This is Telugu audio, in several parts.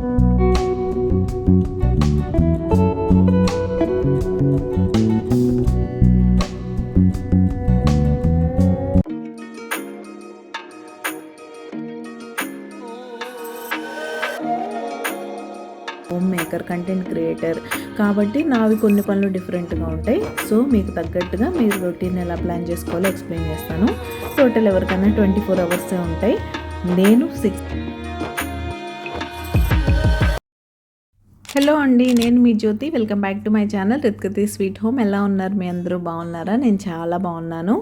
హోమ్ మేకర్, కంటెంట్ క్రియేటర్ కాబట్టి నావి కొన్ని పనులు డిఫరెంట్గా ఉంటాయి. సో మీకు తగ్గట్టుగా మీరు రొటీన్ ఎలా ప్లాన్ చేసుకోవాలో ఎక్స్ప్లెయిన్ చేస్తాను. టోటల్ ఎవరికైనా 24 అవర్సే ఉంటాయి. నేను 6. హలో అండి, నేను మీ Jyothi. Welcome back to my channel రిత్కతి స్వీట్ హోమ్. ఎలా ఉన్నారు? మీ అందరూ బాగున్నారా? నేను చాలా బాగున్నాను.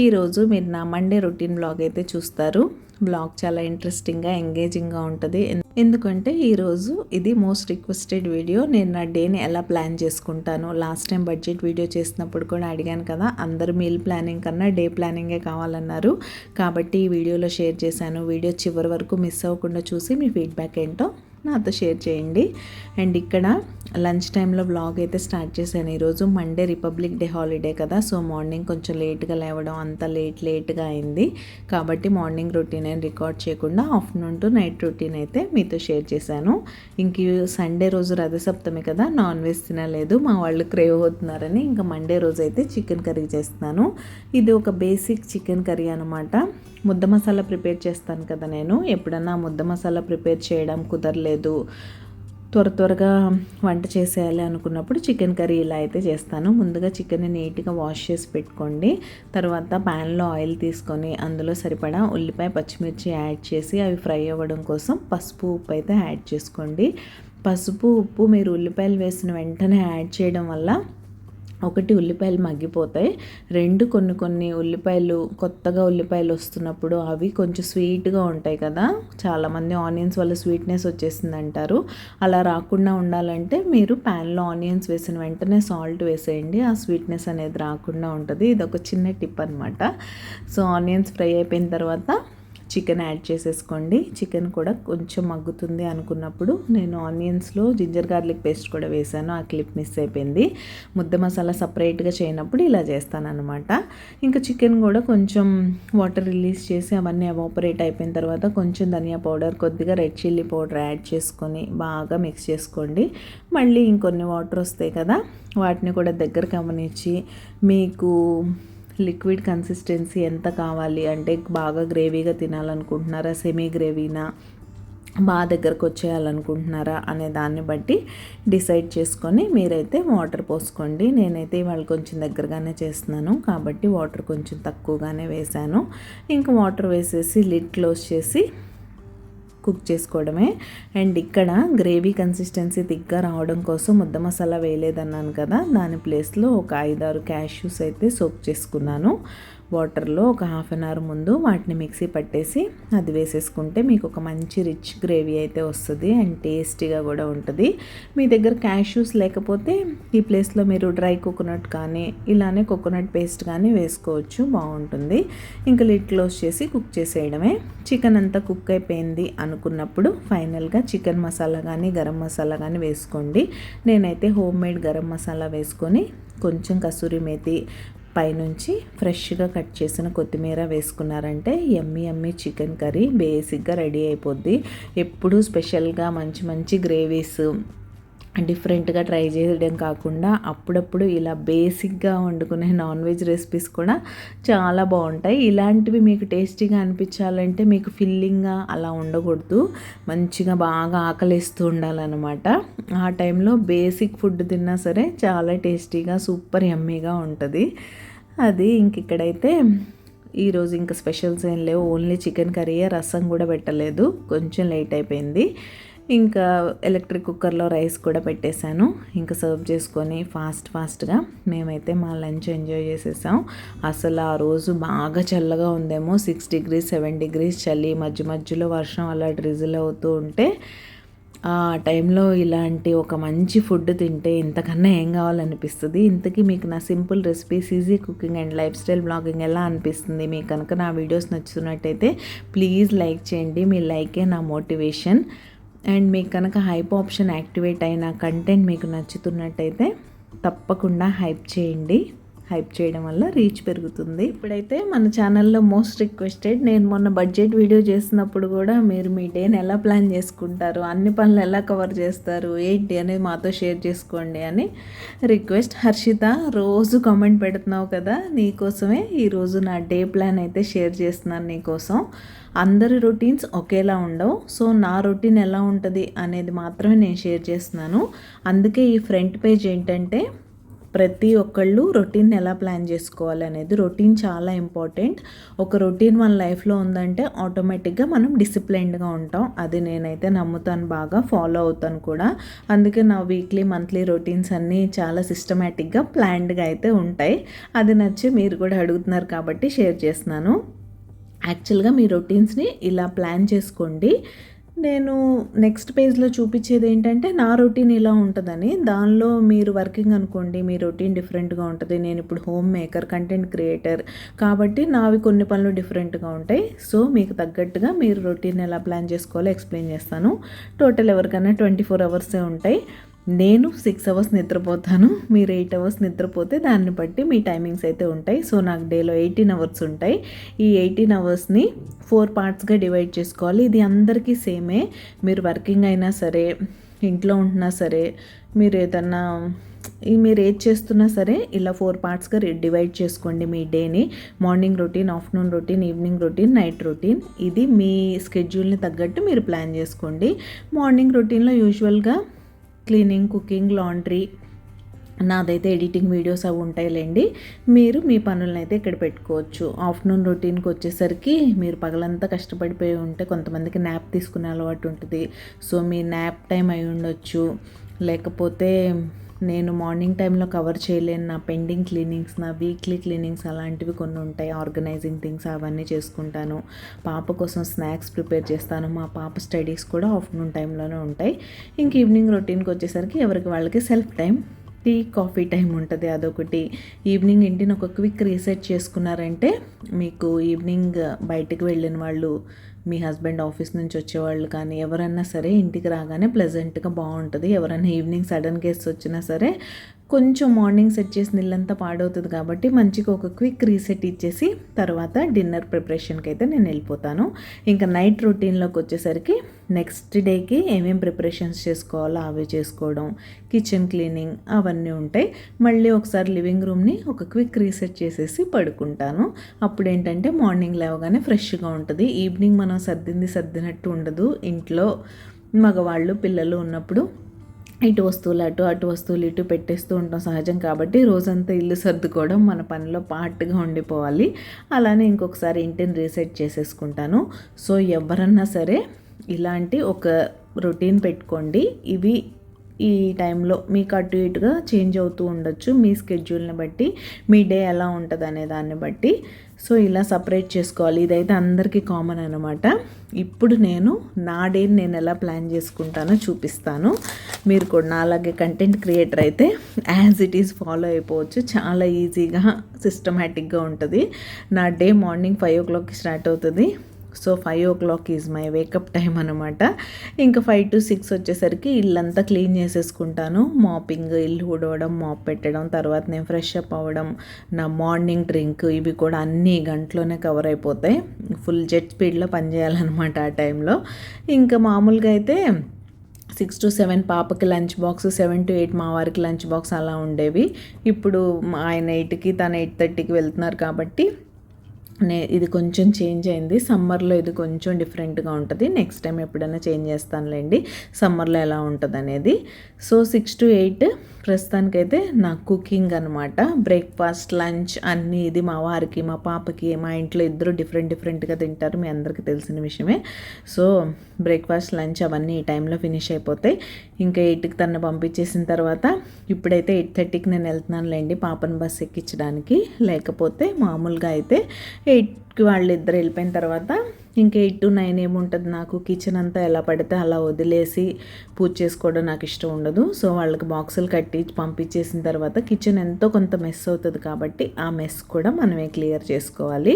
ఈరోజు మీరు నా మండే రొటీన్ బ్లాగ్ అయితే చూస్తారు. బ్లాగ్ చాలా ఇంట్రెస్టింగ్గా, ఎంగేజింగ్గా ఉంటుంది. ఎందుకంటే ఈరోజు ఇది మోస్ట్ రిక్వెస్టెడ్ వీడియో. నేను నా డేని ఎలా ప్లాన్ చేసుకుంటాను. లాస్ట్ టైం బడ్జెట్ వీడియో చేసినప్పుడు కూడా అడిగాను కదా, అందరూ మీల్ ప్లానింగ్ కన్నా డే ప్లానింగే కావాలన్నారు. కాబట్టి ఈ వీడియోలో షేర్ చేశాను. వీడియో చివరి వరకు మిస్ అవ్వకుండా చూసి మీ ఫీడ్బ్యాక్ ఏంటో నాతో షేర్ చేయండి. అండ్ ఇక్కడ లంచ్ టైంలో వ్లాగ్ అయితే స్టార్ట్ చేశాను. ఈరోజు మండే, రిపబ్లిక్ డే హాలిడే కదా. సో మార్నింగ్ కొంచెం లేట్గా లేవడం, అంత లేట్గా అయింది. కాబట్టి మార్నింగ్ రొటీన్ ఏం రికార్డ్ చేయకుండా ఆఫ్టర్నూన్ టు నైట్ రొటీన్ అయితే మీతో షేర్ చేశాను. ఇంక సండే రోజు రథసప్తమి కదా, నాన్ వెజ్ తినలేదు. మా వాళ్ళు క్రేవ్ అవుతున్నారని ఇంకా మండే రోజు అయితే చికెన్ కర్రీ చేస్తున్నాను. ఇది ఒక బేసిక్ చికెన్ కర్రీ అనమాట. ముద్ద మసాలా ప్రిపేర్ చేస్తాను కదా నేను. ఎప్పుడన్నా ముద్ద మసాలా ప్రిపేర్ చేయడం కుదరలేదు, త్వరగా వంట చేసేయాలి అనుకున్నప్పుడు చికెన్ కర్రీ ఇలా అయితే చేస్తాను. ముందుగా చికెన్ని నీట్గా వాష్ చేసి పెట్టుకోండి. తర్వాత ప్యాన్లో ఆయిల్ తీసుకొని అందులో సరిపడా ఉల్లిపాయ, పచ్చిమిర్చి యాడ్ చేసి అవి ఫ్రై అవ్వడం కోసం పసుపు, ఉప్పు అయితే యాడ్ చేసుకోండి. పసుపు, ఉప్పు మీరు ఉల్లిపాయలు వేసిన వెంటనే యాడ్ చేయడం వల్ల ఒకటి, ఉల్లిపాయలు మగ్గిపోతాయి. రెండు, కొన్ని ఉల్లిపాయలు, కొత్తగా ఉల్లిపాయలు వస్తున్నప్పుడు అవి కొంచెం స్వీట్గా ఉంటాయి కదా. చాలామంది ఆనియన్స్ వల్ల స్వీట్నెస్ వచ్చేసింది అంటారు. అలా రాకుండా ఉండాలంటే మీరు ప్యాన్లో ఆనియన్స్ వేసిన వెంటనే సాల్ట్ వేసేయండి. ఆ స్వీట్నెస్ అనేది రాకుండా ఉంటుంది. ఇది ఒక చిన్న టిప్ అనమాట. సో ఆనియన్స్ ఫ్రై అయిపోయిన తర్వాత చికెన్ యాడ్ చేసేసుకోండి. చికెన్ కూడా కొంచెం మగ్గుతుంది అనుకున్నప్పుడు నేను ఆనియన్స్లో జింజర్ గార్లిక్ పేస్ట్ కూడా వేసాను. ఆ క్లిప్ మిస్ అయిపోయింది. ముద్ద మసాలా సపరేట్గా చేయనప్పుడు ఇలా చేస్తానన్నమాట. ఇంకా చికెన్ కూడా కొంచెం వాటర్ రిలీజ్ చేసి అవన్నీ ఎవాపరేట్ అయిపోయిన తర్వాత కొంచెం ధనియా పౌడర్, కొద్దిగా రెడ్ చిల్లీ పౌడర్ యాడ్ చేసుకొని బాగా మిక్స్ చేసుకోండి. మళ్ళీ ఇంకొన్ని వాటర్ వస్తాయి కదా, వాటిని కూడా దగ్గరకు అవనిచ్చి మీకు లిక్విడ్ కన్సిస్టెన్సీ ఎంత కావాలి అంటే బాగా గ్రేవీగా తినాలనుకుంటున్నారా, సెమీ గ్రేవీనా, బాగా దగ్గరకు వచ్చేయాలనుకుంటున్నారా అనే దాన్ని బట్టి డిసైడ్ చేసుకొని మీరైతే వాటర్ పోసుకోండి. నేనైతే ఇవాళ కొంచెం దగ్గరగానే చేస్తున్నాను కాబట్టి వాటర్ కొంచెం తక్కువగానే వేశాను. ఇంకా వాటర్ వేసేసి లిడ్ క్లోజ్ చేసి కుక్ చేసుకోవడమే. అండ్ ఇక్కడ గ్రేవీ కన్సిస్టెన్సీ థిక్గా రావడం కోసం ముద్ద మసాలా వేయలేదన్నాను కదా, దాని ప్లేస్లో ఒక 5-6 క్యాష్యూస్ అయితే సోక్ చేసుకున్నాను వాటర్లో. ఒక హాఫ్ అన్ అవర్ ముందు వాటిని మిక్సీ పట్టేసి అది వేసేసుకుంటే మీకు ఒక మంచి రిచ్ గ్రేవీ అయితే వస్తుంది. అండ్ టేస్టీగా కూడా ఉంటుంది. మీ దగ్గర క్యాష్యూస్ లేకపోతే ఈ ప్లేస్లో మీరు డ్రై కోకోనట్ కానీ ఇలానే కోకోనట్ పేస్ట్ కానీ వేసుకోవచ్చు, బాగుంటుంది. ఇంకా లిడ్ క్లోజ్ చేసి కుక్ చేసేయడమే. చికెన్ అంతా కుక్ అయిపోయింది అనుకున్నప్పుడు ఫైనల్గా చికెన్ మసాలా కానీ గరం మసాలా కానీ వేసుకోండి. నేనైతే హోమ్ మేడ్ గరం మసాలా వేసుకొని కొంచెం కసూరి మేతి, పైనుంచి ఫ్రెష్గా కట్ చేసిన కొత్తిమీర వేసుకున్నారంటే యమ్మీ చికెన్ కర్రీ బేసిక్గా రెడీ అయిపోద్ది. ఎప్పుడూ స్పెషల్గా మంచి గ్రేవీస్ డిఫరెంట్గా ట్రై చేయడం కాకుండా అప్పుడప్పుడు ఇలా బేసిక్గా వండుకునే నాన్ వెజ్ రెసిపీస్ కూడా చాలా బాగుంటాయి. ఇలాంటివి మీకు టేస్టీగా అనిపించాలంటే మీకు ఫిల్లింగ్గా అలా ఉండకూడదు, మంచిగా బాగా ఆకలిస్తూ ఉండాలన్నమాట. ఆ టైంలో బేసిక్ ఫుడ్ తిన్నా సరే చాలా టేస్టీగా సూపర్ యమ్మీగా ఉంటుంది. అది ఇంక ఇక్కడైతే ఈరోజు ఇంకా స్పెషల్స్ ఏం లేవు, ఓన్లీ చికెన్ కర్రీయే. రసం కూడా పెట్టలేదు, కొంచెం లేట్ అయిపోయింది. ఇంకా ఎలక్ట్రిక్ కుక్కర్లో రైస్ కూడా పెట్టేశాను. ఇంకా సర్వ్ చేసుకొని ఫాస్ట్గా మేమైతే మా లంచ్ ఎంజాయ్ చేసేసాం. అసలు ఆ రోజు బాగా చల్లగా ఉందేమో, 6 degrees 7 degrees చలి, మధ్యలో వర్షం అలా డ్రిజిల్ అవుతూ ఉంటే ఆ టైంలో ఇలాంటి ఒక మంచి ఫుడ్ తింటే ఇంతకన్నా ఏం కావాలనిపిస్తుంది. ఇంతకీ మీకు నా simple recipes, easy cooking and life style blogging ఎలా అనిపిస్తుంది? మీకు కనుక నా వీడియోస్ నచ్చుతున్నట్టయితే ప్లీజ్ లైక్ చేయండి. మీ లైకే నా మోటివేషన్. అండ్ మీకు కనుక హైప్ ఆప్షన్ యాక్టివేట్ అయిన కంటెంట్ మీకు నచ్చుతున్నట్టయితే తప్పకుండా హైప్ చేయండి. హైప్ చేయడం వల్ల రీచ్ పెరుగుతుంది. ఇప్పుడైతే మన ఛానల్లో మోస్ట్ రిక్వెస్టెడ్, నేను మొన్న బడ్జెట్ వీడియో చేసినప్పుడు కూడా మీరు మీ డేని ఎలా ప్లాన్ చేసుకుంటారు, అన్ని పనులు ఎలా కవర్ చేస్తారు ఏంటి అనేది మాతో షేర్ చేసుకోండి అని రిక్వెస్ట్. హర్షిత, రోజు కామెంట్ పెడుతున్నావు కదా, నీకోసమే ఈరోజు నా డే ప్లాన్ అయితే షేర్ చేస్తున్నాను నీకోసం. అందరి రొటీన్స్ ఒకేలా ఉండవు, సో నా రొటీన్ ఎలా ఉంటుంది అనేది మాత్రమే నేను షేర్ చేస్తున్నాను. అందుకే ఈ ఫ్రంట్ పేజ్ ఏంటంటే ప్రతి ఒక్కళ్ళు రొటీన్ ఎలా ప్లాన్ చేసుకోవాలి అనేది. రొటీన్ చాలా ఇంపార్టెంట్. ఒక రొటీన్ మన లైఫ్లో ఉందంటే ఆటోమేటిక్గా మనం డిసిప్లైన్డ్గా ఉంటాం. అది నేనైతే నమ్ముతాను, బాగా ఫాలో అవుతాను కూడా. అందుకే నా వీక్లీ మంత్లీ రొటీన్స్ అన్నీ చాలా సిస్టమేటిక్గా ప్లాన్డ్గా అయితే ఉంటాయి. అది నచ్చి మీరు కూడా అడుగుతున్నారు కాబట్టి షేర్ చేస్తున్నాను. యాక్చువల్గా మీ రొటీన్స్ని ఇలా ప్లాన్ చేసుకోండి. నేను నెక్స్ట్ పేజ్లో చూపించేది ఏంటంటే నా రొటీన్ ఇలా ఉంటుందని. దానిలో మీరు వర్కింగ్ అనుకోండి, మీ రొటీన్ డిఫరెంట్గా ఉంటుంది. నేను ఇప్పుడు హోమ్ మేకర్, కంటెంట్ క్రియేటర్ కాబట్టి నావి కొన్ని పనులు డిఫరెంట్గా ఉంటాయి. సో మీకు తగ్గట్టుగా మీరు రొటీన్ ఎలా ప్లాన్ చేసుకోవాలో ఎక్స్ప్లెయిన్ చేస్తాను. టోటల్ ఎవరికైనా 24 అవర్సే ఉంటాయి. నేను 6 అవర్స్ నిద్రపోతాను, మీరు 8 అవర్స్ నిద్రపోతే దాన్ని బట్టి మీ టైమింగ్స్ అయితే ఉంటాయి. సో నాకు డేలో 18 అవర్స్ ఉంటాయి. ఈ 18 అవర్స్ని 4 పార్ట్స్గా డివైడ్ చేసుకోవాలి. ఇది అందరికీ సేమే. మీరు వర్కింగ్ అయినా సరే, ఇంట్లో ఉంటున్నా సరే, మీరు ఏది చేస్తున్నా సరే ఇలా 4 పార్ట్స్గా డివైడ్ చేసుకోండి మీ డేని. Morning routine, afternoon routine, evening routine, night routine. ఇది మీ స్కెడ్యూల్ని తగ్గట్టు మీరు ప్లాన్ చేసుకోండి. మార్నింగ్ రొటీన్లో యూజువల్గా క్లీనింగ్, కుకింగ్, లాండ్రీ, నాదైతే ఎడిటింగ్ వీడియోస్ అవి ఉంటాయిలేండి. మీరు మీ పనులను అయితే ఇక్కడ పెట్టుకోవచ్చు. ఆఫ్టర్నూన్ రొటీన్కి వచ్చేసరికి మీరు పగలంతా కష్టపడిపోయి ఉంటే కొంతమందికి న్యాప్ తీసుకునే అలవాటు ఉంటుంది. సో మీ న్యాప్ టైం అయి ఉండొచ్చు. లేకపోతే నేను మార్నింగ్ టైంలో కవర్ చేయలేను నా పెండింగ్ క్లీనింగ్స్, నా వీక్లీ క్లీనింగ్స్ అలాంటివి కొన్ని ఉంటాయి. ఆర్గనైజింగ్ థింగ్స్ అవన్నీ చేసుకుంటాను. పాప కోసం స్నాక్స్ ప్రిపేర్ చేస్తాను. మా పాప స్టడీస్ కూడా ఆఫ్టర్నూన్ టైంలోనే ఉంటాయి. ఇంక ఈవినింగ్ రొటీన్కి వచ్చేసరికి ఎవరికి వాళ్ళకి self time, tea coffee time ఉంటుంది, అదొకటి. ఈవినింగ్ ఇంటిని ఒక క్విక్ రీసెట్ చేసుకున్నారంటే మీకు ఈవినింగ్ బయటికి వెళ్ళిన వాళ్ళు, మీ హస్బెండ్ ఆఫీస్ నుంచి వచ్చేవాళ్ళు కానీ ఎవరన్నా సరే ఇంటికి రాగానే ప్లెజెంట్గా బాగుంటుంది. ఎవరైనా ఈవినింగ్ సడన్ గెస్ట్స్ వచ్చినా సరే కొంచెం మార్నింగ్ సెట్ చేసిన ఇల్లంతా పాడవుతుంది కాబట్టి మంచిగా ఒక క్విక్ రీసెట్ ఇచ్చేసి తర్వాత డిన్నర్ ప్రిపరేషన్కి అయితే నేను వెళ్ళిపోతాను. ఇంకా నైట్ రొటీన్లోకి వచ్చేసరికి నెక్స్ట్ డేకి ఏమేం ప్రిపరేషన్స్ చేసుకోవాలో అవి చేసుకోవడం, కిచెన్ క్లీనింగ్ అవన్నీ ఉంటాయి. మళ్ళీ ఒకసారి లివింగ్ రూమ్ని ఒక క్విక్ రీసెట్ చేసేసి పడుకుంటాను. అప్పుడు ఏంటంటే మార్నింగ్ లేవగానే ఫ్రెష్గా ఉంటుంది. ఈవినింగ్ మనం సర్దినట్టు ఉండదు. ఇంట్లో మగవాళ్ళు పిల్లలు ఉన్నప్పుడు ఇటు వస్తువులు అటు వస్తువులు ఇటు పెట్టేస్తూ ఉంటాం సహజం. కాబట్టి రోజంతా ఇల్లు సర్దుకోవడం మన పనిలో పార్ట్గా ఉండిపోవాలి. అలానే ఇంకొకసారి ఇంటిని రీసెట్ చేసేసుకుంటాను. సో ఎవరన్నా సరే ఇలాంటి ఒక రొటీన్ పెట్టుకోండి. ఇవి ఈ టైంలో మీకు అటు ఇటుగా చేంజ్ అవుతూ ఉండొచ్చు మీ స్కెడ్యూల్ని బట్టి, మీ డే ఎలా ఉంటుంది అనే దాన్ని బట్టి. సో ఇలా సపరేట్ చేసుకోవాలి. ఇదైతే అందరికీ కామన్ అనమాట. ఇప్పుడు నేను నా డేని నేను ఎలా ప్లాన్ చేసుకుంటానో చూపిస్తాను. మీరు కూడా నాలాగే కంటెంట్ క్రియేటర్ అయితే యాజ్ ఇట్ ఈజ్ ఫాలో అయిపోవచ్చు. చాలా ఈజీగా సిస్టమేటిక్గా ఉంటుంది. నా డే మార్నింగ్ 5 o'clockకి స్టార్ట్ అవుతుంది. So 5 o'clock is my wake up time అనమాట. ఇంకా 5 to 6 వచ్చేసరికి ఇల్లంతా క్లీన్ చేసేసుకుంటాను. మాపింగ్, ఇల్లు ఊడవడం, మాప్ పెట్టడం, తర్వాత నేను ఫ్రెష్ అప్ అవ్వడం, నా మార్నింగ్ డ్రింక్, ఇవి కూడా అన్ని గంటలోనే కవర్ అయిపోతాయి. ఫుల్ జెట్ స్పీడ్లో పనిచేయాలన్నమాట ఆ టైంలో. ఇంకా మామూలుగా అయితే 6 to 7 పాపకి లంచ్ బాక్స్, 7 to 8 మా వారికి లంచ్ బాక్స్ అలా ఉండేవి. ఇప్పుడు ఆయన 8కి తను 8:30కి వెళ్తున్నారు కాబట్టి ఇది కొంచెం చేంజ్ అయింది. సమ్మర్లో ఇది కొంచెం డిఫరెంట్గా ఉంటుంది. నెక్స్ట్ టైం ఎప్పుడైనా చేంజ్ చేస్తానులేండి సమ్మర్లో ఎలా ఉంటుంది అనేది. సో 6 to 8 ప్రస్తుతానికైతే నా కుకింగ్ అనమాట. బ్రేక్ఫాస్ట్, లంచ్ అన్నీ ఇది మా వారికి, మా పాపకి, మా ఇంట్లో ఇద్దరు డిఫరెంట్గా తింటారు, మీ అందరికీ తెలిసిన విషయమే. సో బ్రేక్ఫాస్ట్, లంచ్ అవన్నీ ఈ టైంలో ఫినిష్ అయిపోతాయి. ఇంకా 8కి తను పంపించేసిన తర్వాత ఇప్పుడైతే 8:30కి నేను వెళ్తున్నానులేండి పాపను బస్ ఎక్కించడానికి. లేకపోతే మామూలుగా అయితే 8కి వాళ్ళిద్దరు వెళ్ళిపోయిన తర్వాత ఇంకా 8 to 9 ఏముంటుంది నాకు. కిచెన్ అంతా ఎలా పడితే అలా వదిలేసి పూజ చేసుకోవడం నాకు ఇష్టం ఉండదు. సో వాళ్ళకి బాక్సులు కట్టి పంపించేసిన తర్వాత కిచెన్ ఎంతో కొంత మెస్ అవుతుంది కాబట్టి ఆ మెస్ కూడా మనమే క్లియర్ చేసుకోవాలి.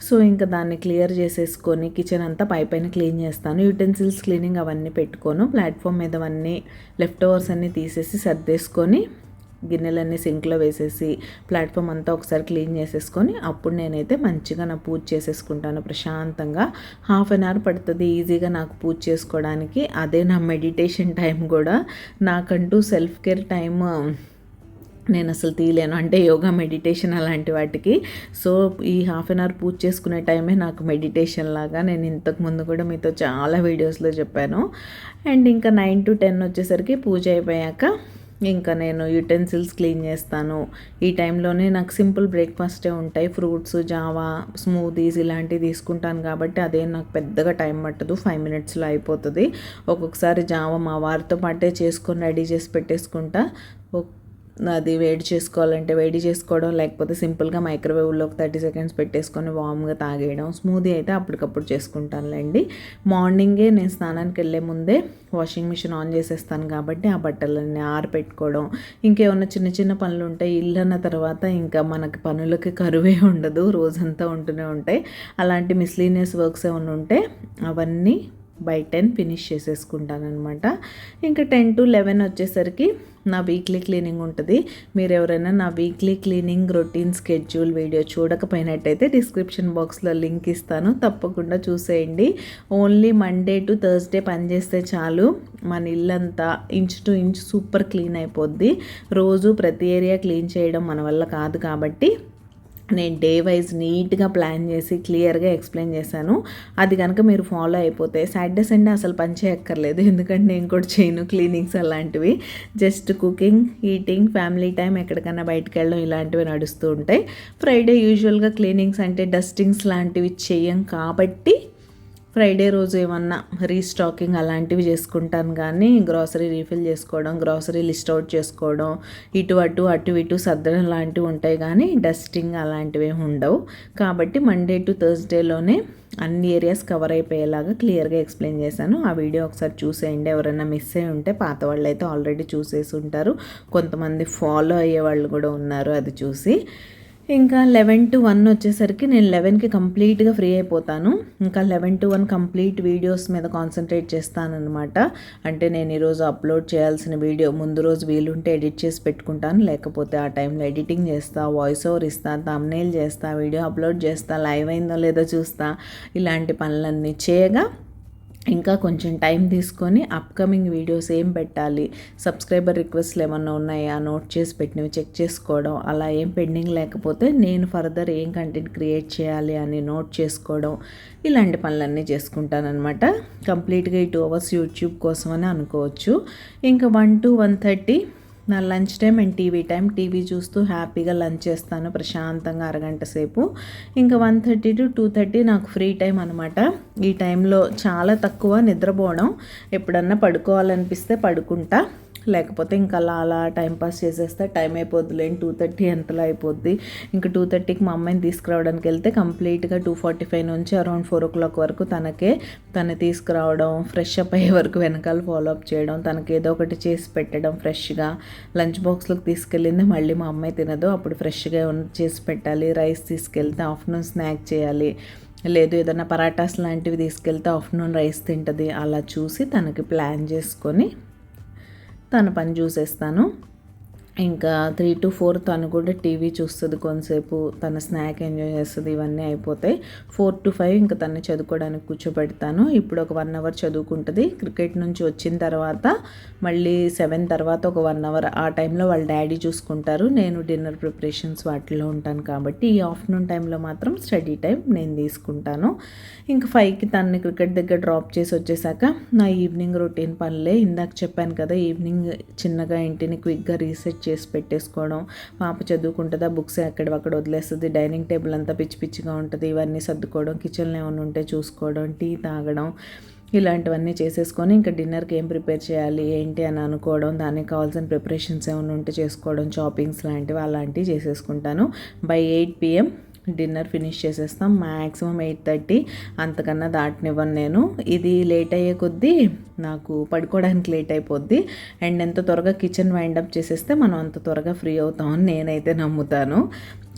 సో ఇంకా దాన్ని క్లియర్ చేసేసుకొని కిచెన్ అంతా పైన క్లీన్ చేస్తాను. యూటెన్సిల్స్ క్లీనింగ్ అవన్నీ పెట్టుకోను. ప్లాట్ఫామ్ మీద అవన్నీ లెఫ్ట్ ఓవర్స్ అన్నీ తీసేసి సర్దేసుకొని గిన్నెలన్నీ సింక్లో వేసేసి ప్లాట్ఫామ్ అంతా ఒకసారి క్లీన్ చేసేసుకొని అప్పుడు నేనైతే మంచిగా నా పూజ చేసేసుకుంటాను ప్రశాంతంగా. 1/2 అవర్ పడుతుంది ఈజీగా నాకు పూజ చేసుకోవడానికి. అదే నా మెడిటేషన్ టైం కూడా. నాకంటూ సెల్ఫ్ కేర్ టైం నేను అసలు తీయలేను, అంటే యోగా మెడిటేషన్ అలాంటి వాటికి. సో ఈ 1/2 అవర్ పూజ చేసుకునే టైమే నాకు మెడిటేషన్ లాగా. నేను ఇంతకుముందు కూడా మీతో చాలా వీడియోస్లో చెప్పాను. అండ్ ఇంకా 9 to 10 వచ్చేసరికి పూజ అయిపోయాక ఇంకా నేను యుటెన్సిల్స్ క్లీన్ చేస్తాను. ఈ టైంలోనే నాకు సింపుల్ బ్రేక్ఫాస్టే ఉంటాయి. ఫ్రూట్స్, జావా, స్మూదీస్ ఇలాంటివి తీసుకుంటాను కాబట్టి అదే నాకు పెద్దగా టైం పట్టదు, 5 minutesలో అయిపోతుంది. ఒక్కొక్కసారి జావా మా వారితో పాటే చేసుకొని రెడీ చేసి పెట్టేసుకుంటా. అది వేడి చేసుకోవాలంటే వేడి చేసుకోవడం, లేకపోతే సింపుల్గా మైక్రోవేవ్లో ఒక 30 seconds పెట్టేసుకొని వామ్గా తాగేయడం. స్మూదీ అయితే అప్పటికప్పుడు చేసుకుంటానులేండి. మార్నింగే నేను స్నానానికి వెళ్ళే ముందే వాషింగ్ మిషన్ ఆన్ చేసేస్తాను కాబట్టి ఆ బట్టలన్నీ ఆరపెట్టుకోవడం. ఇంకేమన్నా చిన్న చిన్న పనులు ఉంటాయి. ఇల్లు అన్న తర్వాత ఇంకా మనకి పనులకి కరువే ఉండదు, రోజంతా ఉంటూనే ఉంటాయి. అలాంటి మిస్లీనియస్ వర్క్స్ ఏమైనా ఉంటే అవన్నీ బై 10 ఫినిష్ చేసేసుకుంటాను అనమాట. ఇంకా 10 to 11 వచ్చేసరికి నా వీక్లీ క్లీనింగ్ ఉంటుంది. మీరు ఎవరైనా నా weekly cleaning routine schedule video చూడకపోయినట్టయితే డిస్క్రిప్షన్ బాక్స్లో లింక్ ఇస్తాను, తప్పకుండా చూసేయండి. ఓన్లీ మండే టు థర్స్డే పని చేస్తే చాలు, మన ఇల్లంతా inch to inch super clean అయిపోద్ది. రోజు ప్రతి ఏరియా క్లీన్ చేయడం మన వల్ల కాదు కాబట్టి నేను డే వైజ్ నీట్గా ప్లాన్ చేసి క్లియర్గా ఎక్స్ప్లెయిన్ చేశాను. అది కనుక మీరు ఫాలో అయిపోతే సాటర్డే సండే అసలు పని చేయక్కర్లేదు, ఎందుకంటే నేను కూడా చేయను క్లీనింగ్స్ అలాంటివి. Just cooking, eating, family time, ఎక్కడికైనా బయటకు వెళ్ళడం ఇలాంటివి నడుస్తూ ఉంటాయి. ఫ్రైడే యూజువల్గా క్లీనింగ్స్ అంటే డస్టింగ్స్ లాంటివి చెయ్యం కాబట్టి ఫ్రైడే రోజు ఏమన్నా రీస్టాకింగ్ అలాంటివి చేసుకుంటాను. కానీ గ్రాసరీ రీఫిల్ చేసుకోవడం, గ్రాసరీ లిస్ట్ అవుట్ చేసుకోవడం, అటు ఇటు సర్దడం లాంటివి ఉంటాయి. కానీ డస్టింగ్ అలాంటివి ఉండవు. కాబట్టి మండే టు థర్స్డేలోనే అన్ని ఏరియాస్ కవర్ అయిపోయేలాగా క్లియర్గా ఎక్స్ప్లెయిన్ చేశాను. ఆ వీడియో ఒకసారి చూసేయండి. ఎవరైనా మిస్ అయ్యి ఉంటే పాత వాళ్ళు అయితే ఆల్రెడీ చూసేసి ఉంటారు, కొంతమంది ఫాలో అయ్యే వాళ్ళు కూడా ఉన్నారు అది చూసి. ఇంకా 11 to 1 వచ్చేసరికి నేను 11కి కంప్లీట్గా ఫ్రీ అయిపోతాను. ఇంకా 11 to 1 కంప్లీట్ వీడియోస్ మీద కాన్సన్ట్రేట్ చేస్తానన్నమాట. అంటే నేను ఈరోజు అప్లోడ్ చేయాల్సిన వీడియో ముందు రోజు వీలుంటే ఎడిట్ చేసి పెట్టుకుంటాను, లేకపోతే ఆ టైంలో ఎడిటింగ్ చేస్తా, వాయిస్ ఓవర్ ఇస్తా, థంబ్నెయిల్ చేస్తా, వీడియో అప్లోడ్ చేస్తా, లైవ్ అయిందో లేదో చూస్తా. ఇలాంటి పనులన్నీ చేయగా ఇంకా కొంచెం టైం తీసుకొని అప్కమింగ్ వీడియోస్ ఏం పెట్టాలి, సబ్స్క్రైబర్ రిక్వెస్ట్లు ఏమన్నా ఉన్నాయా నోట్ చేసి పెట్టినవి చెక్ చేసుకోవడం, అలా ఏం పెండింగ్ లేకపోతే నేను ఫర్దర్ ఏం కంటెంట్ క్రియేట్ చేయాలి అని నోట్ చేసుకోవడం, ఇలాంటి పనులన్నీ చేసుకుంటానన్నమాట. కంప్లీట్గా ఈ 2 hours యూట్యూబ్ కోసం అని అనుకోవచ్చు. ఇంకా 1 to 1:30 నా లంచ్ టైం అండ్ టీవీ చూస్తూ హ్యాపీగా లంచ్ చేస్తాను ప్రశాంతంగా అరగంట సేపు. ఇంకా 1:30 to 2:30 నాకు ఫ్రీ టైం అనమాట. ఈ టైంలో చాలా తక్కువ నిద్రపోవడం, ఎప్పుడన్నా పడుకోవాలనిపిస్తే పడుకుంటా, లేకపోతే ఇంకా అలా టైంపాస్ చేసేస్తే టైం అయిపోద్దులేండి, 2:30 ఎంతలో అయిపోద్ది. ఇంకా 2:30కి మా అమ్మాయిని తీసుకురావడానికి వెళ్తే కంప్లీట్గా 2:45 నుంచి అరౌండ్ 4 o'clock వరకు తను తీసుకురావడం, ఫ్రెష్ అప్ అయ్యే వరకు వెనకాల ఫాలో అప్ చేయడం, తనకి ఏదో ఒకటి చేసి పెట్టడం ఫ్రెష్గా. లంచ్ బాక్స్లోకి తీసుకెళ్ళింది మళ్ళీ మా అమ్మాయి తినదు, అప్పుడు ఫ్రెష్గా చేసి పెట్టాలి. రైస్ తీసుకెళ్తే ఆఫ్టర్నూన్ స్నాక్ చేయాలి, లేదు ఏదైనా పరాటాస్ లాంటివి తీసుకెళ్తే ఆఫ్టర్నూన్ రైస్ తింటుంది. అలా చూసి తనకి ప్లాన్ చేసుకొని తన పని చూసేస్తాను. ఇంకా 3 to 4 తను కూడా టీవీ చూస్తుంది కొంతసేపు, తన స్నాక్ ఎంజాయ్ చేస్తుంది. ఇవన్నీ అయిపోతాయి. 4 to 5 ఇంకా తను చదువుకోవడానికి కూర్చోబెడతాను. ఇప్పుడు ఒక 1 hour చదువుకుంటుంది. క్రికెట్ నుంచి వచ్చిన తర్వాత మళ్ళీ 7 తర్వాత ఒక 1 hour ఆ టైంలో వాళ్ళ డాడీ చూసుకుంటారు. నేను డిన్నర్ ప్రిపరేషన్స్ వాటిలో ఉంటాను కాబట్టి ఈ ఆఫ్టర్నూన్ టైంలో మాత్రం స్టడీ టైం నేను తీసుకుంటాను. ఇంకా 5కి తనని క్రికెట్ దగ్గర డ్రాప్ చేసి వచ్చేసాక నా ఈవినింగ్ రొటీన్ పనులే. ఇందాక చెప్పాను కదా, ఈవినింగ్ చిన్నగా ఇంటిని క్విక్గా రీసెట్ చేసి పెట్టేసుకోవడం. పాప చదువుకుంటుందా, బుక్స్ ఎక్కడక్కడ వదిలేస్తుంది, డైనింగ్ టేబుల్ అంతా పిచ్చి పిచ్చిగా ఉంటుంది, ఇవన్నీ సర్దుకోవడం, కిచెన్లో ఏమైనా ఉంటే చూసుకోవడం, టీ తాగడం, ఇలాంటివన్నీ చేసేసుకొని ఇంకా డిన్నర్కి ఏం ప్రిపేర్ చేయాలి ఏంటి అని అనుకోవడం, దానికి కావాల్సిన ప్రిపరేషన్స్ ఏమైనా ఉంటే చేసుకోవడం, షాపింగ్స్ లాంటివి అలాంటివి చేసేసుకుంటాను. బై 8 PM డిన్నర్ ఫినిష్ చేసేస్తాం. మ్యాక్సిమం 8:30, అంతకన్నా దాటనివ్వను నేను. ఇది లేట్ అయ్యే కొద్దీ నాకు పడుకోవడానికి లేట్ అయిపోద్ది. అండ్ ఎంత త్వరగా కిచెన్ వైండప్ చేసేస్తే మనం అంత త్వరగా ఫ్రీ అవుతామని నేనైతే నమ్ముతాను.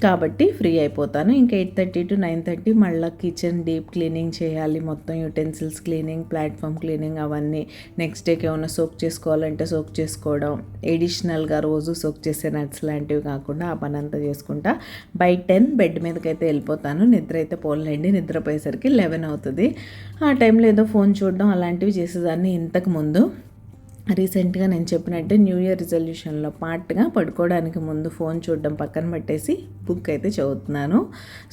కాబట్టి ఫ్రీ అయిపోతాను. ఇంకా 8:30 to 9:30 మళ్ళీ కిచెన్ డీప్ క్లీనింగ్ చేయాలి. మొత్తం యుటెన్సిల్స్ క్లీనింగ్, ప్లాట్ఫామ్ క్లీనింగ్ అవన్నీ. నెక్స్ట్ డేకి ఏమైనా సోక్ చేసుకోవాలంటే సోక్ చేసుకోవడం, ఎడిషనల్గా రోజు సోక్ చేసే నట్స్ లాంటివి కాకుండా ఆ పని అంతా చేసుకుంటా బై 10 బెడ్ మీదకి అయితే వెళ్ళిపోతాను. నిద్ర అయితే పోలేండి, నిద్రపోయేసరికి 11 అవుతుంది. ఆ టైంలో ఏదో ఫోన్ చూడడం అలాంటివి చేసేదాన్ని ఇంతకు ముందు. రీసెంట్గా నేను చెప్పినట్టు న్యూ ఇయర్ రిజల్యూషన్లో పార్ట్గా పడుకోవడానికి ముందు ఫోన్ చూడడం పక్కన పెట్టేసి బుక్ అయితే చదువుతున్నాను.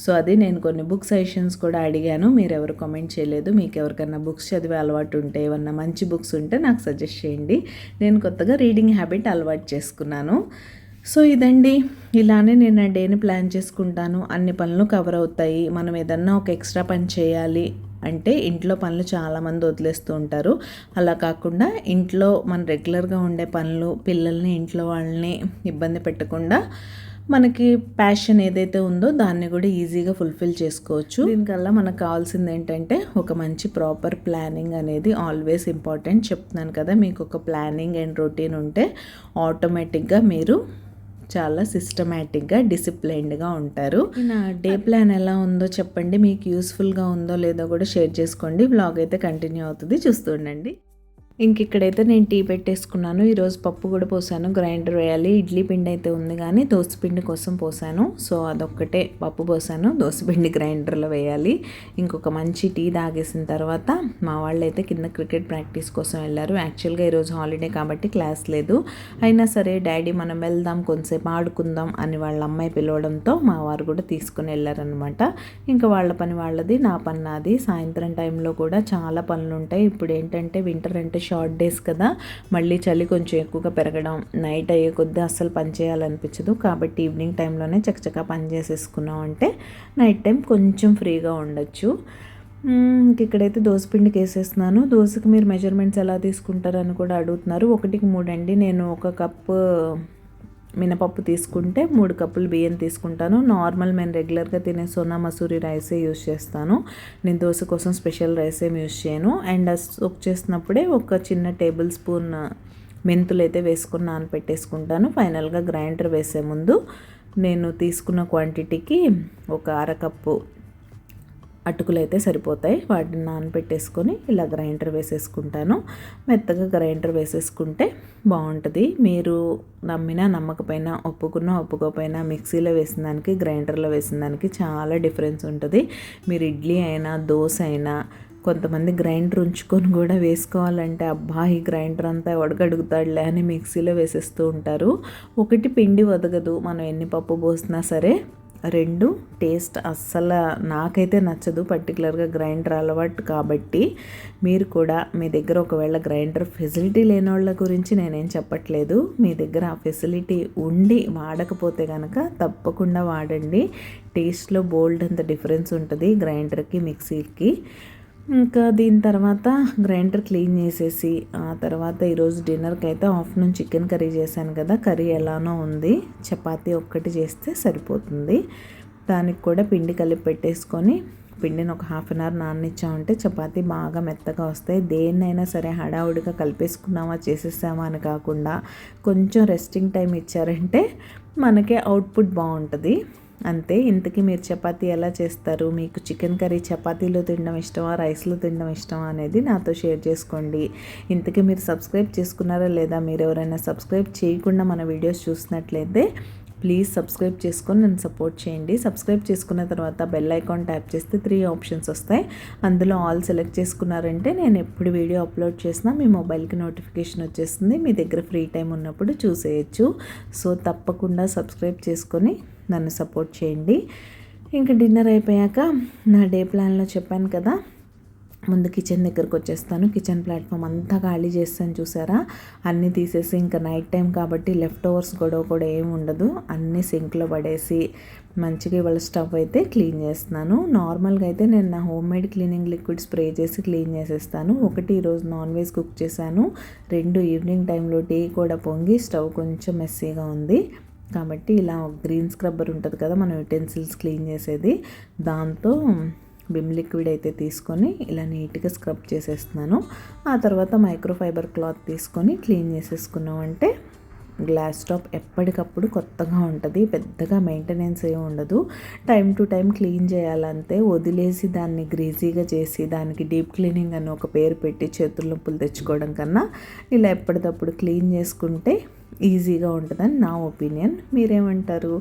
సో అది నేను కొన్ని బుక్ సజెషన్స్ కూడా అడిగాను, మీరు ఎవరు కామెంట్ చేయలేదు. మీకు ఎవరికైనా బుక్స్ చదివే అలవాటు ఉంటే, ఏమన్నా మంచి బుక్స్ ఉంటే నాకు సజెస్ట్ చేయండి. నేను కొత్తగా రీడింగ్ హ్యాబిట్ అలవాటు చేసుకున్నాను. సో ఇదండి, ఇలానే నేను ఆ డేని ప్లాన్ చేసుకుంటాను. అన్ని పనులు కవర్ అవుతాయి. మనం ఏదన్నా ఒక ఎక్స్ట్రా పని చేయాలి అంటే ఇంట్లో పనులు చాలామంది వదిలేస్తూ ఉంటారు. అలా కాకుండా ఇంట్లో మన రెగ్యులర్గా ఉండే పనులు, పిల్లల్ని, ఇంట్లో వాళ్ళని ఇబ్బంది పెట్టకుండా మనకి ప్యాషన్ ఏదైతే ఉందో దాన్ని కూడా ఈజీగా ఫుల్ఫిల్ చేసుకోవచ్చు. దీనికల్లా మనకు కావాల్సింది ఏంటంటే ఒక మంచి ప్రాపర్ ప్లానింగ్ అనేది ఆల్వేస్ ఇంపార్టెంట్. చెప్తున్నాను కదా, మీకు ఒక ప్లానింగ్ అండ్ రొటీన్ ఉంటే ఆటోమేటిక్గా మీరు చాలా సిస్టమేటిక్గా, డిసిప్లైన్డ్గా ఉంటారు. నా డే ప్లాన్ ఎలా ఉందో చెప్పండి, మీకు యూస్ఫుల్గా ఉందో లేదో కూడా షేర్ చేసుకోండి. వ్లాగ్ అయితే కంటిన్యూ అవుతుంది, చూస్తూ ఉండండి. ఇంక ఇక్కడైతే నేను టీ పెట్టేసుకున్నాను. ఈరోజు పప్పు కూడా పోసాను, గ్రైండర్ వేయాలి. ఇడ్లీ పిండి అయితే ఉంది కానీ దోసపిండి కోసం పోసాను. సో అదొక్కటే పప్పు పోసాను, దోసపిండి గ్రైండర్లో వేయాలి. ఇంకొక మంచి టీ తాగేసిన తర్వాత మా వాళ్ళు అయితే కింద క్రికెట్ ప్రాక్టీస్ కోసం వెళ్ళారు. యాక్చువల్గా ఈరోజు హాలిడే కాబట్టి క్లాస్ లేదు. అయినా సరే డాడీ మనం వెళ్దాం, కొంతసేపు ఆడుకుందాం అని వాళ్ళ అమ్మాయి పిలవడంతో మా వారు కూడా తీసుకుని వెళ్ళారనమాట. ఇంకా వాళ్ళ పని వాళ్ళది, నా పని నాది. సాయంత్రం టైంలో కూడా చాలా పనులు ఉంటాయి. ఇప్పుడు ఏంటంటే వింటర్ అంటే షార్ట్ డేస్ కదా, మళ్ళీ చలి కొంచెం ఎక్కువగా పెరగడం, నైట్ అయ్యే కొద్దీ అస్సలు పని చేయాలనిపించదు. కాబట్టి ఈవినింగ్ టైంలోనే చకచకా పని చేసేసుకున్నాం అంటే నైట్ టైం కొంచెం ఫ్రీగా ఉండొచ్చు. ఇక్కడైతే దోసపిండికి వేసేస్తున్నాను. దోశకి మీరు మెజర్మెంట్స్ ఎలా తీసుకుంటారని కూడా అడుగుతున్నారు. 1కి 3 అండి. నేను 1 కప్పు మినపప్పు తీసుకుంటే 3 కప్పులు బియ్యం తీసుకుంటాను. నార్మల్ నేను రెగ్యులర్గా తినే సోనా మసూరి రైసే యూజ్ చేస్తాను. నేను దోశ కోసం స్పెషల్ రైస్ ఏమి యూజ్ చేయను. అండ్ కుక్ చేసినప్పుడే ఒక చిన్న టేబుల్ స్పూన్ మెంతులు అయితే వేసుకుని నానపెట్టేసుకుంటాను. ఫైనల్గా గ్రైండర్ వేసే ముందు నేను తీసుకున్న క్వాంటిటీకి ఒక 1/2 కప్పు అటుకులు అయితే సరిపోతాయి. వాటిని నానబెట్టేసుకొని ఇలా గ్రైండర్ వేసేసుకుంటాను. మెత్తగా గ్రైండర్ వేసేసుకుంటే బాగుంటుంది. మీరు నమ్మినా నమ్మకపోయినా, ఒప్పుకున్నా ఒప్పుకోకపోయినా మిక్సీలో వేసిన దానికి, గ్రైండర్లో వేసిన దానికి చాలా డిఫరెన్స్ ఉంటుంది. మీరు ఇడ్లీ అయినా, దోశ అయినా, కొంతమంది గ్రైండర్ ఉంచుకొని కూడా వేసుకోవాలంటే అబ్బా ఈ గ్రైండర్ అంతా ఎవడగడుగుతాడులే అని మిక్సీలో వేసేస్తూ ఉంటారు. ఒకటి పిండి వదగదు, మనం ఎన్ని పప్పు పోసినా సరే. 2 టేస్ట్ అస్సలు నాకైతే నచ్చదు, పర్టికులర్గా గ్రైండర్ అలవాటు కాబట్టి. మీరు కూడా మీ దగ్గర ఒకవేళ గ్రైండర్ ఫెసిలిటీ లేని వాళ్ళ గురించి నేనేం చెప్పట్లేదు. మీ దగ్గర ఆ ఫెసిలిటీ ఉండి వాడకపోతే కనుక తప్పకుండా వాడండి. టేస్ట్లో బోల్డ్ అంత డిఫరెన్స్ ఉంటుంది గ్రైండర్కి, మిక్సీకి. ఇంకా దీని తర్వాత గ్రైండర్ క్లీన్ చేసేసి ఆ తర్వాత ఈరోజు డిన్నర్కి అయితే ఆఫ్టర్నూన్ చికెన్ కర్రీ చేశాను కదా, కర్రీ ఎలానో ఉంది. చపాతీ ఒక్కటి చేస్తే సరిపోతుంది. దానికి కూడా పిండి కలిపి పెట్టేసుకొని పిండిని ఒక 1/2 అవర్ నాననిచ్చామంటే చపాతీ బాగా మెత్తగా వస్తాయి. దేన్నైనా సరే హడావుడిగా కలిపేసుకున్నామా చేసేసామా అని కాకుండా కొంచెం రెస్టింగ్ టైం ఇచ్చారంటే మనకే అవుట్పుట్ బాగుంటుంది. అంతే. ఇంతకీ మీరు చపాతీ ఎలా చేస్తారు? మీకు చికెన్ కర్రీ చపాతీలో తినడం ఇష్టమా, రైస్లో తినడం ఇష్టమా అనేది నాతో షేర్ చేసుకోండి. ఇంతకీ మీరు సబ్స్క్రైబ్ చేసుకున్నారా లేదా? మీరు ఎవరైనా సబ్స్క్రైబ్ చేయకుండా మన వీడియోస్ చూసినట్లయితే ప్లీజ్ సబ్స్క్రైబ్ చేసుకొని నన్ను సపోర్ట్ చేయండి. సబ్స్క్రైబ్ చేసుకున్న తర్వాత బెల్ ఐకాన్ ట్యాప్ చేస్తే 3 ఆప్షన్స్ వస్తాయి. అందులో ఆల్ సెలెక్ట్ చేసుకున్నారంటే నేను ఎప్పుడు వీడియో అప్లోడ్ చేసినా మీ మొబైల్కి నోటిఫికేషన్ వచ్చేస్తుంది. మీ దగ్గర ఫ్రీ టైం ఉన్నప్పుడు చూసేయచ్చు. సో తప్పకుండా సబ్స్క్రైబ్ చేసుకొని నన్ను సపోర్ట్ చేయండి. ఇంకా డిన్నర్ అయిపోయాక నా డే ప్లాన్లో చెప్పాను కదా, ముందు కిచెన్ దగ్గరకు వచ్చేస్తాను. కిచెన్ ప్లాట్ఫామ్ అంతా ఖాళీ చేస్తాను చూసారా, అన్నీ తీసేసి ఇంకా నైట్ టైం కాబట్టి లెఫ్ట్ ఓవర్స్ గొడవ కూడా ఏమి ఉండదు. అన్నీ సింక్లో పడేసి మంచిగా ఇవాళ స్టవ్ అయితే క్లీన్ చేస్తున్నాను. నార్మల్గా అయితే నేను నా home made cleaning liquid spray చేసి క్లీన్ చేసేస్తాను. 1 ఈరోజు నాన్ వెజ్ కుక్ చేశాను, 2 ఈవినింగ్ టైంలో టీ కూడా పొంగి స్టవ్ కొంచెం మెస్సీగా ఉంది కాబట్టి ఇలా గ్రీన్ స్క్రబ్బర్ ఉంటుంది కదా మనం యుటెన్సిల్స్ క్లీన్ చేసేది, దాంతో విమ్ లిక్విడ్ అయితే తీసుకొని ఇలా నీట్గా స్క్రబ్ చేసేస్తున్నాను. ఆ తర్వాత మైక్రోఫైబర్ క్లాత్ తీసుకొని క్లీన్ చేసేసుకున్నామంటే గ్లాస్ టాప్ ఎప్పటికప్పుడు కొత్తగా ఉంటుంది, పెద్దగా మెయింటెనెన్స్ ఏమి ఉండదు. టైం టు టైం క్లీన్ చేయాలంతే. వదిలేసి దాన్ని గ్రీజీగా చేసి దానికి డీప్ క్లీనింగ్ అని ఒక పేరు పెట్టి చేతుల నొప్పులు తెచ్చుకోవడం కన్నా ఇలా ఎప్పటికప్పుడు క్లీన్ చేసుకుంటే ఈజీగా ఉంటుందని నా ఒపీనియన్. మీరేమంటారు?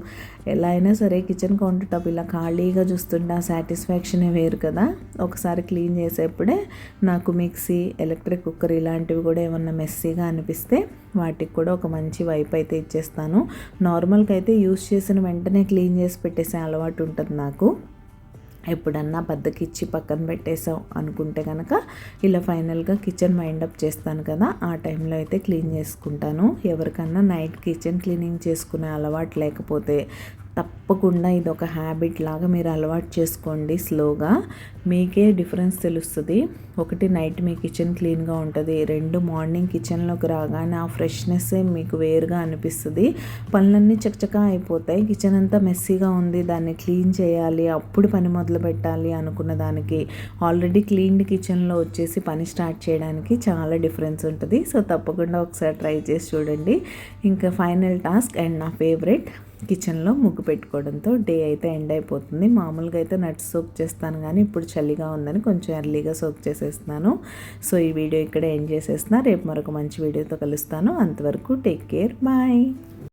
ఎలా అయినా సరే కిచెన్ కౌంటర్ టాప్ ఇలా ఖాళీగా చూస్తుంటే ఆ సాటిస్ఫాక్షనే వేరు కదా. ఒకసారి క్లీన్ చేసేప్పుడే నాకు మిక్సీ, ఎలక్ట్రిక్ కుక్కర్ ఇలాంటివి కూడా ఏమన్నా మెస్సీగా అనిపిస్తే వాటికి కూడా ఒక మంచి వైప్ అయితే ఇచ్చేస్తాను. నార్మల్గా అయితే యూస్ చేసిన వెంటనే క్లీన్ చేసి పెట్టేసే అలవాటు ఉంటుంది నాకు. ఎప్పుడన్నా బద్దకిచ్చి పక్కన పెట్టేసాం అనుకుంటే కనుక ఇలా ఫైనల్గా కిచెన్ వైండప్ చేస్తాను కదా, ఆ టైంలో అయితే క్లీన్ చేసుకుంటాను. ఎవరికన్నా నైట్ కిచెన్ క్లీనింగ్ చేసుకునే అలవాటు లేకపోతే తప్పకుండా ఇది ఒక హ్యాబిట్ లాగా మీరు అలవాటు చేసుకోండి. స్లోగా మీకే డిఫరెన్స్ తెలుస్తుంది. ఒకటి, నైట్ మీ కిచెన్ క్లీన్గా ఉంటుంది. 2, మార్నింగ్ కిచెన్లోకి రాగానే ఆ ఫ్రెష్నెస్సే మీకు వేరుగా అనిపిస్తుంది. పనులన్నీ చకచకా అయిపోతాయి. కిచెన్ అంతా మెస్సీగా ఉంది, దాన్ని క్లీన్ చేయాలి, అప్పుడు పని మొదలు పెట్టాలి అనుకున్న దానికి ఆల్రెడీ క్లీన్డ్ కిచెన్లో వచ్చేసి పని స్టార్ట్ చేయడానికి చాలా డిఫరెన్స్ ఉంటుంది. సో తప్పకుండా ఒకసారి ట్రై చేసి చూడండి. ఇంకా ఫైనల్ టాస్క్ అండ్ నా ఫేవరెట్, కిచెన్లో ముగ్గు పెట్టుకోవడంతో డే అయితే ఎండ్ అయిపోతుంది. మామూలుగా అయితే నట్స్ సోక్ చేస్తాను, కానీ ఇప్పుడు చలిగా ఉందని కొంచెం ఎర్లీగా సోక్ చేసేస్తున్నాను. సో ఈ వీడియో ఇక్కడ ఎండ్ చేసేస్తున్నా. రేపు మరొక మంచి వీడియోతో కలుస్తాను. అంతవరకు టేక్ కేర్, బాయ్.